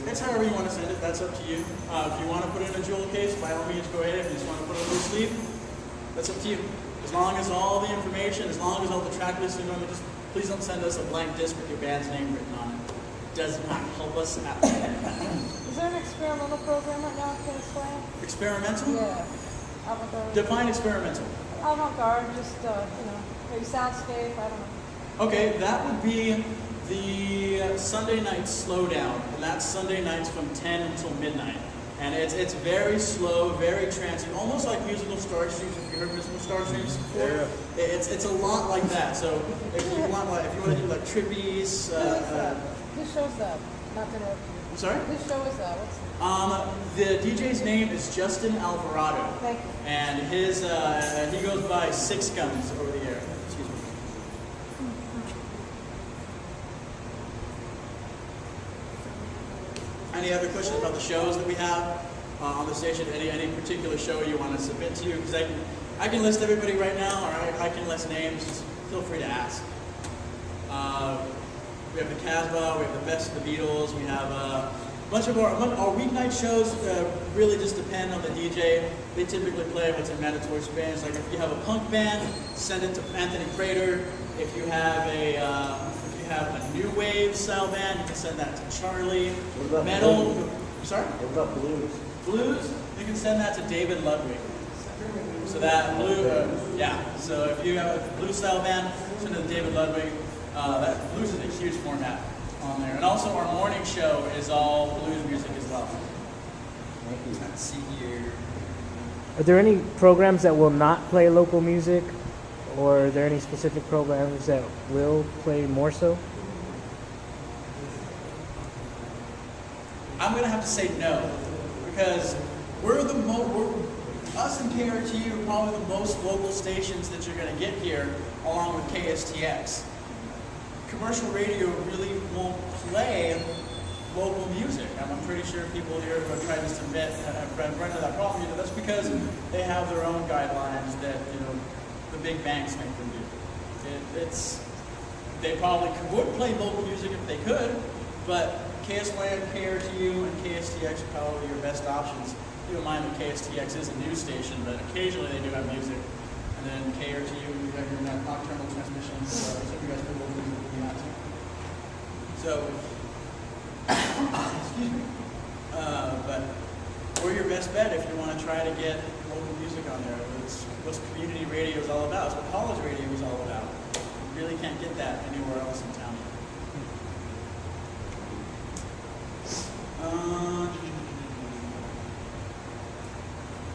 It's however you want to send it. That's up to you. If you want to put it in a jewel case, by all means, go ahead. If you just want to put it on your sleeve, that's up to you. As long as all the information, as long as all the track lists are normally, just please don't send us a blank disc with your band's name written on it. It does not help us at all. Is there an experimental program right now at KSYM? Experimental? Yeah. Avant-garde. Define experimental. Avant-garde, just, maybe soundscape, I don't know. Okay, that would be the Sunday night slowdown, and that's Sunday nights from 10 until midnight. And it's very slow, very transient, almost like musical star streams. If you heard musical star streams before, yeah. It's a lot like that. So if you want to do like trippies, who shows that? Not to interrupt you. I'm sorry. Whose show is that? The DJ's name is Justin Alvarado, Thank you. and his he goes by Six Guns over the air. Excuse me. Any other questions about the shows that we have on the station? Any particular show you want to submit to? Because I can list everybody right now, or I can list names. Just feel free to ask. We have the Casbah, we have the Best of the Beatles, we have a bunch of our weeknight shows really just depend on the DJ. They typically play what's in mandatory bands. Like if you have a punk band, send it to Anthony Prater. If you have a new wave style band, you can send that to Charlie. What about metal? blues? Sorry? What about blues? Blues? You can send that to David Ludwig. So that yeah. So if you have a blues style band, send it to David Ludwig. That blues is a huge format on there. And also our morning show is all blues music as well. Thank you. Let's see here. Are there any programs that will not play local music? Or are there any specific programs that will play more so? I'm going to have to say no, because us and KRTU are probably the most local stations that you're going to get here, along with KSTX. Commercial radio really won't play local music. I'm pretty sure people here who have tried to submit have run into that problem. That's because they have their own guidelines that the big banks make them do. They probably would play local music if they could, but KSYM, KRTU, and KSTX are probably your best options. Keep in mind that KSTX is a news station, but occasionally they do have music. And then KRTU, you have your nocturnal transmissions, so you guys could local music if you have to. So, excuse me. But we're your best bet if you want to try to get local music on there. It's what community radio is all about. It's what college radio is all about. You really can't get that anywhere else in town.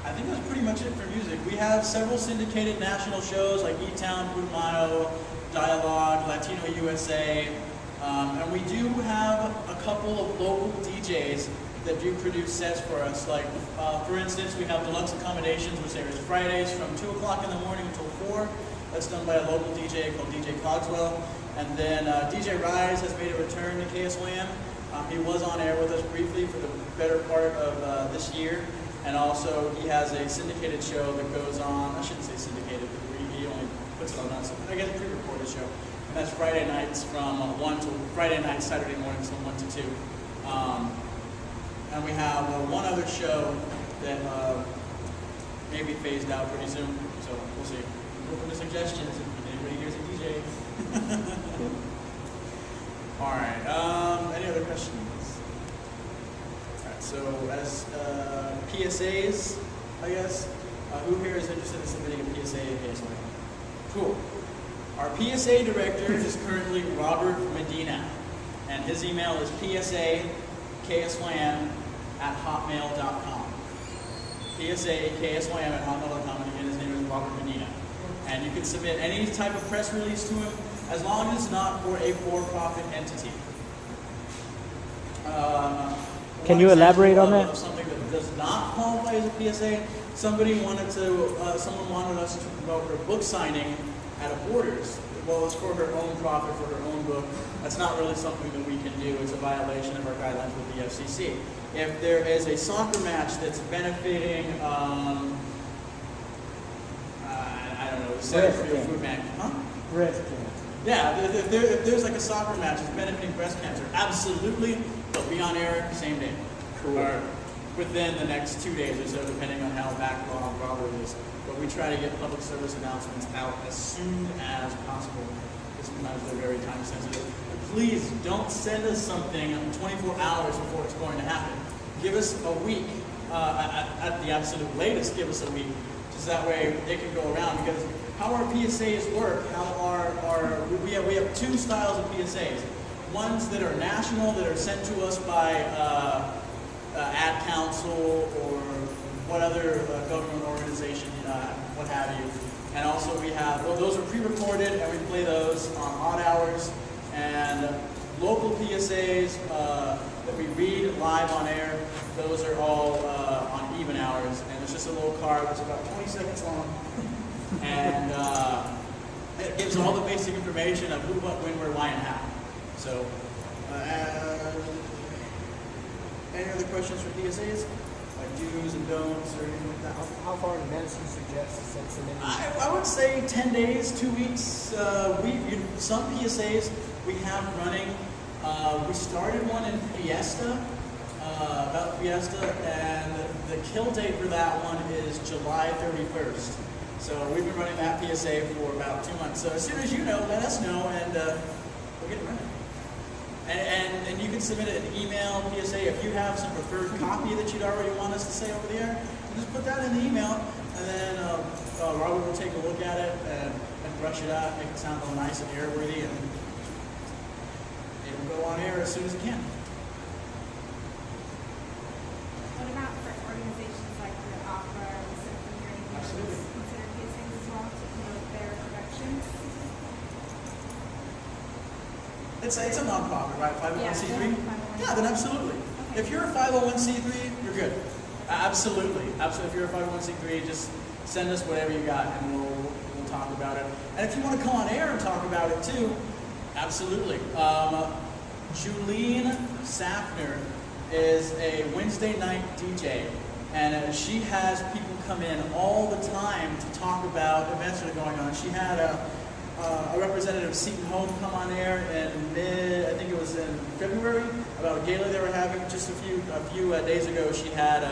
I think that's pretty much it for music. We have several syndicated national shows like E-Town, Putumayo, Dialogue, Latino USA, and we do have a couple of local DJs that do produce sets for us. Like, for instance, we have Deluxe Accommodations, which airs Fridays from 2 o'clock in the morning until 4. That's done by a local DJ called DJ Cogswell. And then DJ Rise has made a return to KSYM. He was on air with us briefly for the better part of this year. And also, he has a syndicated show that goes on, I shouldn't say syndicated, but he only puts it on us, I guess a pre-recorded show. And that's Friday nights from 1 to, Friday nights, Saturday mornings from 1 to 2. And we have one other show that may be phased out pretty soon, so we'll see. Open to suggestions if anybody hears a DJ. All right, any other questions? All right, so as PSAs, I guess, who here is interested in submitting a PSA at KSYM? Cool. Our PSA director is currently Robert Medina, and his email is psaksym@hotmail.com. psaksym@hotmail.com, and again, his name is Robert Medina. And you can submit any type of press release to him, as long as it's not for a for-profit entity. Can you elaborate on that? Something that does not qualify as a PSA. Someone wanted us to promote her book signing at a Borders. Well, it's for her own profit, for her own book. That's not really something that we can do. It's a violation of our guidelines with the FCC. If there is a soccer match that's benefiting, I don't know, Center for Your Food Bank, huh? Breast cancer. Yeah, if there's like a soccer match that's benefiting breast cancer, absolutely, They'll be on air same day. Cool. Or within the next 2 days or so, depending on how backlogged Robert is. But we try to get public service announcements out as soon as possible. Because sometimes they're very time sensitive. But please don't send us something 24 hours before it's going to happen. Give us a week. At the absolute latest, give us a week. Just that way they can go around. Because how our PSAs work, we have two styles of PSAs. Ones that are national, that are sent to us by ad council or what other government organization, what have you. And also we have, well, those are pre-recorded and we play those on odd hours. And local PSAs that we read live on air, those are all on even hours. And it's just a little card that's about 20 seconds long. And it gives all the basic information of who, what, when, where, why, and how. So, any other questions for PSAs? Like do's and don'ts or anything like that? How far in advance do you suggest to send some in? I would say 10 days, 2 weeks. Some PSAs we have running. We started one in Fiesta, about Fiesta, and the kill date for that one is July 31st. So we've been running that PSA for about 2 months. So as soon as you know, let us know, and we'll get it running. And you can submit an email PSA if you have some preferred copy that you'd already want us to say over the air. Just put that in the email, and then Robert will take a look at it and brush it out, make it sound all nice and airworthy, and it'll go on air as soon as it can. What about for organizations like the opera or the symphony or anything? Absolutely. Consider PSAs as well to promote their productions? It's a nonprofit, right? 501c3? Yeah, then absolutely. Okay. If you're a 501c3, you're good. Absolutely. Absolutely. If you're a 501c3, just send us whatever you got and we'll talk about it. And if you want to come on air and talk about it too, absolutely. Julene Safner is a Wednesday night DJ, and she has people come in all the time to talk about events that are going on. She had a representative of Seton Home come on air in I think it was in February, about a gala they were having just a few days ago. She had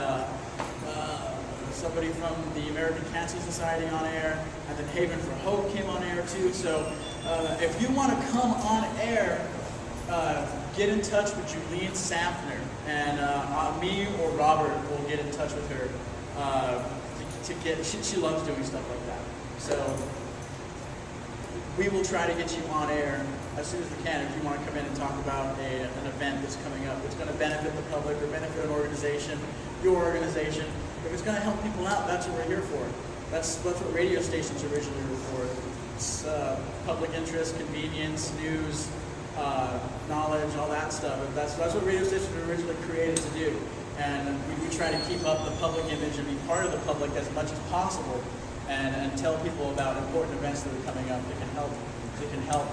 somebody from the American Cancer Society on air, and then Haven for Hope came on air too. So if you want to come on air, get in touch with Julene Safner, and me or Robert will get in touch with her to get. She loves doing stuff like that. So we will try to get you on air as soon as we can if you want to come in and talk about an event that's coming up that's going to benefit the public or benefit an organization, your organization. If it's going to help people out, that's what we're here for. That's what radio stations originally were for. It's public interest, convenience, news, knowledge, all that stuff. That's what radio stations were originally created to do. And we try to keep up the public image and be part of the public as much as possible, and tell people about important events that are coming up that can help